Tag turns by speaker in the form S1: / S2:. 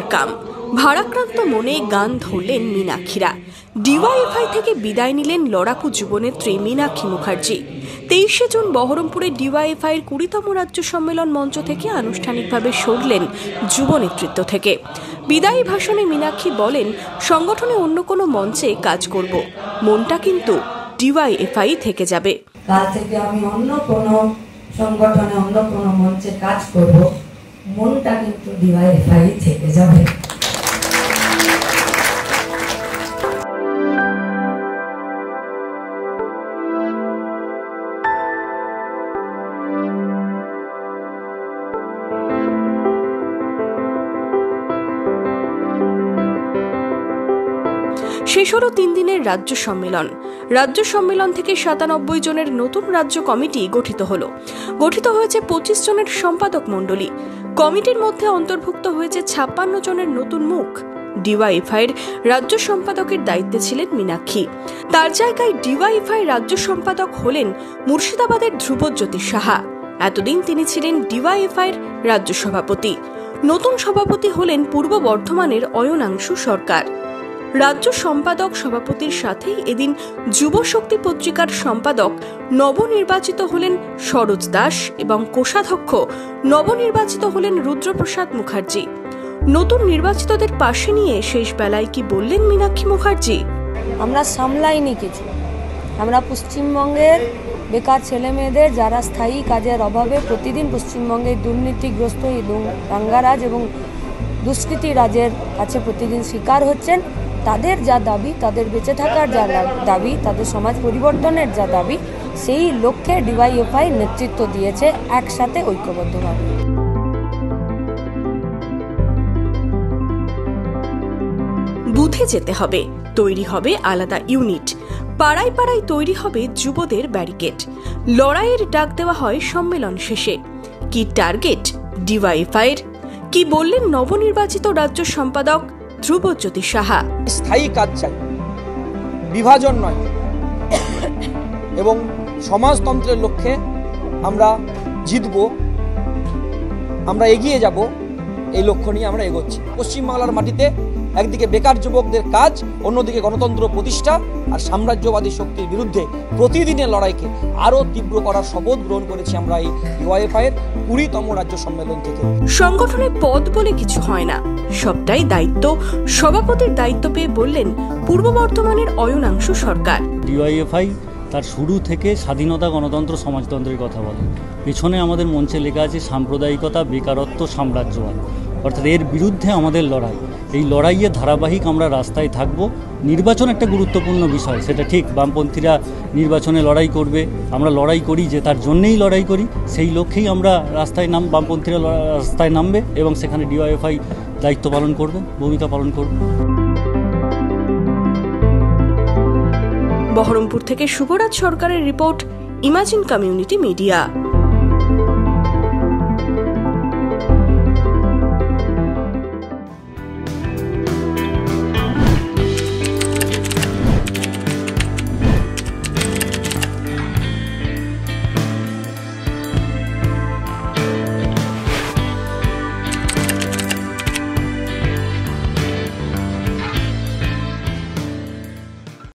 S1: Overcome. ভারাক্রান্ত মনে গান ধরলেন মীনাক্ষীরা। ডিওয়াইএফআই থেকে বিদায় নিলেন লড়াকু যুবনেত্রী মীনাক্ষী মুখার্জি। 23শে জুন বহরমপুরে ডিওয়াইএফআইয়ের 20তম রাজ্য সম্মেলন মঞ্চ থেকে আনুষ্ঠানিকভাবে সরলেন যুব নেতৃত্ব থেকে। বিদায়ী ভাষণে মীনাক্ষী বলেন, সংগঠনে অন্য কোনো মঞ্চে কাজ করব, মনটা কিন্তু ডিওয়াইএফআই থেকে যাবে।
S2: কাল থেকে আমি অন্য কোনো সংগঠনে অন্য কোনো মঞ্চে কাজ করব, মনটা কিন্তু ডিওয়াইএফআই থেকে যাবে।
S1: শেষ হলো 3 দিনের রাজ্য সম্মেলন। রাজ্য সম্মেলন থেকে 97 জনের নতুন রাজ্য কমিটি গঠিত হয়েছে 25 জনের সম্পাদক মণ্ডলী। কমিটির মধ্যে অন্তর্ভুক্ত হয়েছে 56 জনের নতুন মুখ। ডিওয়াইএফআইয়ের রাজ্য সম্পাদকের দায়িত্বে ছিলেন মীনাক্ষী। তার জায়গায় ডিওয়াইএফআই রাজ্য সম্পাদক হলেন মুর্শিদাবাদের ধ্রুবজ্যোতি সাহা। এতদিন তিনি ছিলেন ডিওয়াইএফআইয়ের রাজ্য সভাপতি। নতুন সভাপতি হলেন পূর্ব বর্ধমানের অয়নাংশু সরকার। রাজ্য সম্পাদক সভাপতির সাথেই এদিন যুব শক্তি পত্রিকার সম্পাদক নবনির্বাচিত হলেন সরোজ দাস এবং কোষাধ্যক্ষ নবনির্বাচিত হলেন রুদ্রপ্রসাদ মুখার্জি। নতুন নির্বাচিতদের পাশে নিয়ে শেষ বেলায় কি বললেন মীনাক্ষী মুখার্জি?
S3: আমরা সামলাইনি কিছু। আমরা পশ্চিমবঙ্গের বেকার ছেলে মেয়েদের যারা স্থায়ী কাজের অভাবে প্রতিদিন পশ্চিমবঙ্গের দুর্নীতিগ্রস্ত দাঙ্গারাজ এবং দুষ্কৃতী রাজের কাছে প্রতিদিন শিকার হচ্ছেন, তাদের যা দাবি, তাদের বেঁচে থাকার যা দাবি, তাদের সমাজ পরিবর্তনের যা দাবি, সেই লক্ষ্যে ডিওয়াইএফআই নেতৃত্ব দিয়েছে একসাথে ঐক্যবদ্ধভাবে।
S1: বুথে যেতে হবে, তৈরি হবে আলাদা ইউনিট, পাড়ায় পাড়ায় তৈরি হবে যুবদের ব্যারিকেড। লড়াইয়ের ডাক দেওয়া হয় সম্মেলন শেষে। কি টার্গেট ডিওয়াইএফআইয়ের? কি বললেন নবনির্বাচিত রাজ্য সম্পাদক ধ্রুবজ্যোতি সাহা?
S4: স্থায়ী কাজ চাই, বিভাজন নয়, এবং সমাজতন্ত্রের লক্ষ্যে আমরা জিতব, আমরা এগিয়ে যাব, এই লক্ষ্য নিয়ে আমরা এগোচ্ছি। পশ্চিমবাংলার মাটিতে একদিকে বেকার যুবকদের কাজ, অন্যদিকে গণতন্ত্র প্রতিষ্ঠা আর সাম্রাজ্যবাদী শক্তির বিরুদ্ধে প্রতিদিনের লড়াইকে আরও তীব্র করার শপথ গ্রহণ করেছি আমরা এই ডিওয়াইএফআইয়ের 20তম রাজ্য সম্মেলন থেকে।
S1: সংগঠনে পদ বলে কিছু হয় না, সবটাই দায়িত্ব। সভাপতির দায়িত্ব পেয়ে বললেন পূর্ব বর্ধমানের অয়নাংশু সরকার।
S5: ডিওয়াইএফআই তার শুরু থেকে স্বাধীনতা, গণতন্ত্র, সমাজতন্ত্রের কথা বলে। পেছনে আমাদের মঞ্চে লেখা আছে সাম্প্রদায়িকতা, বেকারত্ব, সাম্রাজ্যবাদ, অর্থাৎ এর বিরুদ্ধে আমাদের লড়াই। এই লড়াইয়ে ধারাবাহিক আমরা রাস্তায় থাকব। নির্বাচন একটা গুরুত্বপূর্ণ বিষয়, সেটা ঠিক। বামপন্থীরা নির্বাচনে লড়াই করবে, আমরা লড়াই করি যে তার জন্যেই লড়াই করি, সেই লক্ষ্যেই আমরা বামপন্থীরা রাস্তায় নামবে এবং সেখানে ডিওয়াইএফআই দায়িত্ব পালন করবে, ভূমিকা পালন করবে।
S1: বহরমপুর থেকে শুভরাজ সরকারের রিপোর্ট, ইমাজিন কমিউনিটি মিডিয়া।